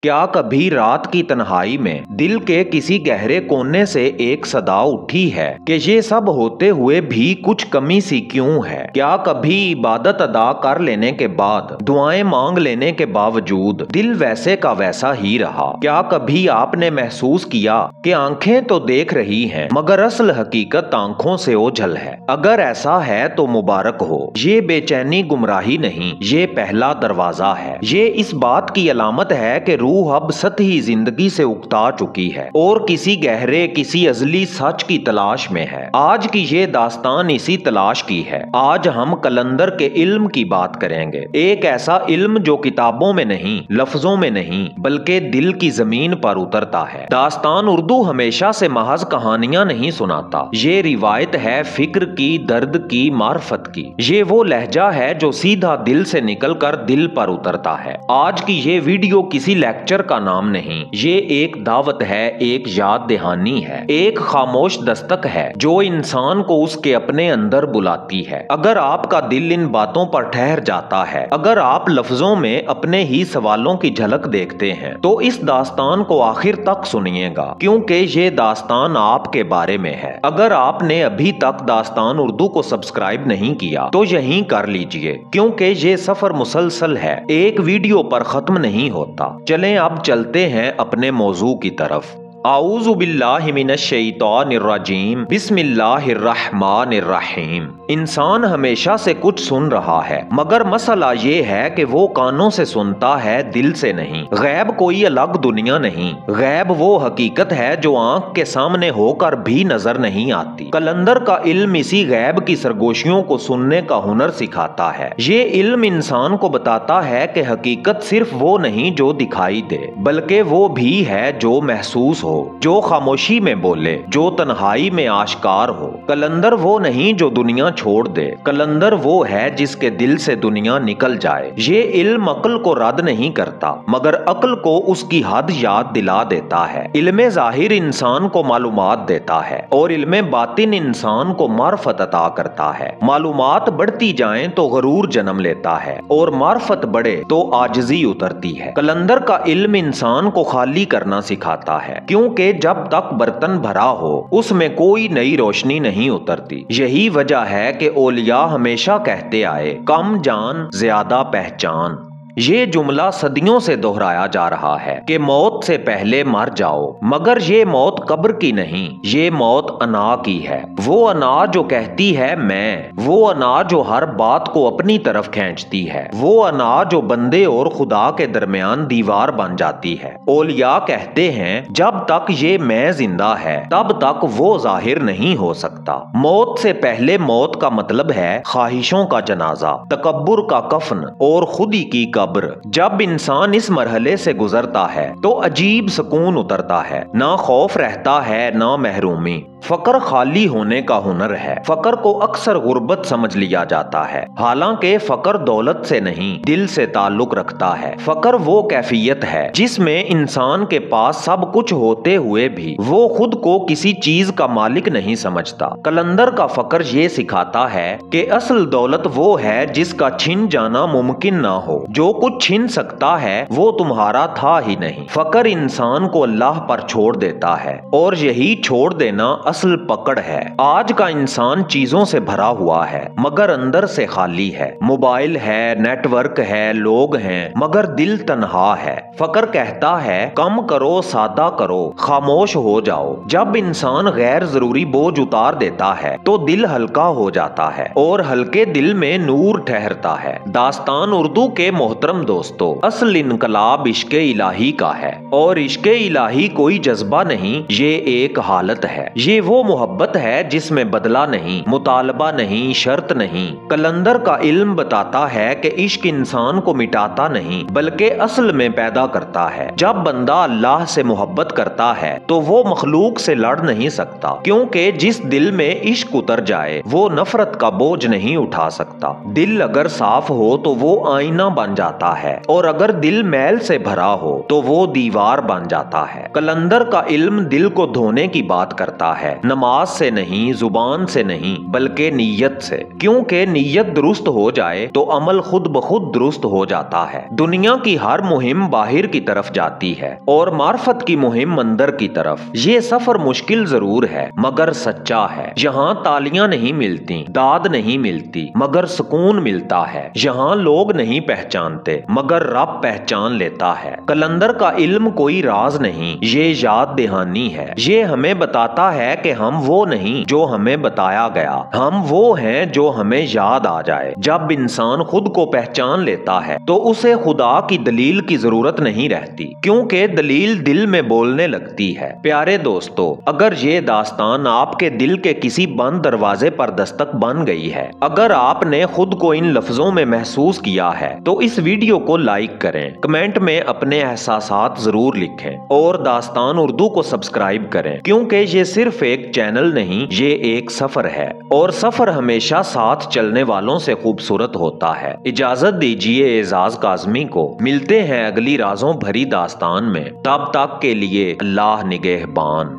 क्या कभी रात की तन्हाई में दिल के किसी गहरे कोने से एक सदा उठी है कि ये सब होते हुए भी कुछ कमी सी क्यों है? क्या कभी इबादत अदा कर लेने के बाद, दुआएं मांग लेने के बावजूद दिल वैसे का वैसा ही रहा? क्या कभी आपने महसूस किया कि आंखें तो देख रही हैं मगर असल हकीकत आंखों से ओझल है? अगर ऐसा है तो मुबारक हो। ये बेचैनी गुमराही नहीं, ये पहला दरवाजा है। ये इस बात की अलामत है कि रूह अब सतही जिंदगी से उकता चुकी है और किसी गहरे, किसी अजली सच की तलाश में है। आज की ये दास्तान इसी तलाश की है। आज हम कलंदर के इल्म की बात करेंगे। एक ऐसा इल्म जो किताबों में नहीं, लफ्जों में नहीं, बल्कि दिल की जमीन पर उतरता है। दास्तान उर्दू हमेशा से महज कहानियां नहीं सुनाता। ये रिवायत है फिक्र की, दर्द की, मार्फत की। ये वो लहजा है जो सीधा दिल से निकलकर दिल पर उतरता है। आज की ये वीडियो किसी लेक्चर का नाम नहीं, ये एक दावत है, एक याद दहानी है, एक खामोश दस्तक है जो इंसान को उसके अपने अंदर बुलाती है। अगर आपका दिल इन बातों पर ठहर जाता है, अगर आप लफ्जों में अपने ही सवालों की झलक देखते हैं, तो इस दास्तान को आखिर तक सुनिएगा, क्योंकि ये दास्तान आपके बारे में है। अगर आपने अभी तक दास्तान उर्दू को सब्सक्राइब नहीं किया तो यहीं कर लीजिए, क्योंकि ये सफर मुसलसल है, एक वीडियो पर खत्म नहीं होता। चलें अब चलते हैं अपने मौजू की तरफ। आऊज़ु बिल्लाहि मिनश शैतानिर रजीम, बिस्मिल्लाहिर्रहमानिर्रहीम। इंसान हमेशा से कुछ सुन रहा है, मगर मसला ये है कि वो कानों से सुनता है, दिल से नहीं। गैब कोई अलग दुनिया नहीं, गैब वो हकीकत है जो आंख के सामने होकर भी नजर नहीं आती। कलंदर का इल्म इसी गैब की सरगोशियों को सुनने का हुनर सिखाता है। ये इल्म इंसान को बताता है कि हकीकत सिर्फ वो नहीं जो दिखाई दे, बल्कि वो भी है जो महसूस हो, जो खामोशी में बोले, जो तन्हाई में आश्कार हो। कलंदर वो नहीं जो दुनिया छोड़ दे, कलंदर वो है जिसके दिल से दुनिया निकल जाए। ये इल्म अक्ल को रद्द नहीं करता, मगर अक्ल को उसकी हद याद दिला देता है। इल्मे जाहिर इंसान को मालूमात देता है और इल्मे बातिन इंसान को मार्फत अता करता है। मालूमात बढ़ती जाएं तो गरूर जन्म लेता है और मार्फत बढ़े तो आजिजी उतरती है। कलंदर का इल्म इंसान को खाली करना सिखाता है, क्योंकि जब तक बर्तन भरा हो उसमें कोई नई रोशनी नहीं उतरती। यही वजह है कि औलिया हमेशा कहते आए, कम जान ज्यादा पहचान। ये जुमला सदियों से दोहराया जा रहा है कि मौत से पहले मर जाओ, मगर ये मौत कब्र की नहीं, ये मौत अना की है। वो अना जो कहती है मैं, वो अना जो हर बात को अपनी तरफ खींचती है, वो अना जो बंदे और खुदा के दरमियान दीवार बन जाती है। औलिया कहते हैं जब तक ये मैं जिंदा है तब तक वो जाहिर नहीं हो सकता। मौत से पहले मौत का मतलब है ख्वाहिशों का जनाजा, तकब्बुर का कफन और खुदी की कब्र। जब इंसान इस मरहले से गुजरता है तो अजीब सुकून उतरता है, ना खौफ रहता है ना महरूमी। फकर खाली होने का हुनर है। फकर को अक्सर गुर्बत समझ लिया जाता है, हालांकि फकर दौलत से नहीं, दिल से ताल्लुक रखता है। फकर वो कैफियत है जिसमें इंसान के पास सब कुछ होते हुए भी वो खुद को किसी चीज का मालिक नहीं समझता। कलंदर का फकर ये सिखाता है कि असल दौलत वो है जिसका छिन जाना मुमकिन ना हो। जो कुछ छिन सकता है वो तुम्हारा था ही नहीं। फकर इंसान को अल्लाह पर छोड़ देता है और यही छोड़ देना असल पकड़ है। आज का इंसान चीजों से भरा हुआ है मगर अंदर से खाली है। मोबाइल है, नेटवर्क है, लोग हैं, मगर दिल तन्हा है। फकर कहता है कम करो, सादा करो, खामोश हो जाओ। जब इंसान गैर जरूरी बोझ उतार देता है तो दिल हल्का हो जाता है और हल्के दिल में नूर ठहरता है। दास्तान उर्दू के मोहतरम दोस्तों, असल इनकलाब इश्के इलाही का है और इश्के इलाही कोई जज्बा नहीं, ये एक हालत है। ये वो मोहब्बत है जिसमें बदला नहीं, मुतालबा नहीं, शर्त नहीं। कलंदर का इल्म बताता है कि इश्क इंसान को मिटाता नहीं बल्कि असल में पैदा करता है। जब बंदा अल्लाह से मोहब्बत करता है तो वो मखलूक से लड़ नहीं सकता, क्योंकि जिस दिल में इश्क उतर जाए वो नफरत का बोझ नहीं उठा सकता। दिल अगर साफ हो तो वो आईना बन जाता है और अगर दिल मैल से भरा हो तो वो दीवार बन जाता है। कलंदर का इल्म दिल को धोने की बात करता है, है, नमाज से नहीं, जुबान से नहीं, बल्कि नीयत से। क्योंकि नीयत दुरुस्त हो जाए तो अमल खुद ब खुद दुरुस्त हो जाता है। दुनिया की हर मुहिम बाहर की तरफ जाती है और मार्फत की मुहिम अंदर की तरफ। ये सफर मुश्किल जरूर है मगर सच्चा है। यहाँ तालियां नहीं मिलती, दाद नहीं मिलती, मगर सुकून मिलता है। यहाँ लोग नहीं पहचानते मगर रब पहचान लेता है। कलंदर का इल्म कोई राज नहीं, ये याद दहानी है। ये हमें बताता है कि हम वो नहीं जो हमें बताया गया, हम वो हैं जो हमें याद आ जाए। जब इंसान खुद को पहचान लेता है तो उसे खुदा की दलील की जरूरत नहीं रहती, क्योंकि दलील दिल में बोलने लगती है। प्यारे दोस्तों, अगर ये दास्तान आपके दिल के किसी बंद दरवाजे पर दस्तक बन गई है, अगर आपने खुद को इन लफ्जों में महसूस किया है, तो इस वीडियो को लाइक करें, कमेंट में अपने एहसासात जरूर लिखें और दास्तान उर्दू को सब्सक्राइब करें, क्योंकि ये सिर्फ एक चैनल नहीं, ये एक सफर है और सफर हमेशा साथ चलने वालों से खूबसूरत होता है। इजाजत दीजिए एजाज काज़मी को। मिलते हैं अगली राजों भरी दास्तान में। तब तक के लिए अल्लाह निगहबान।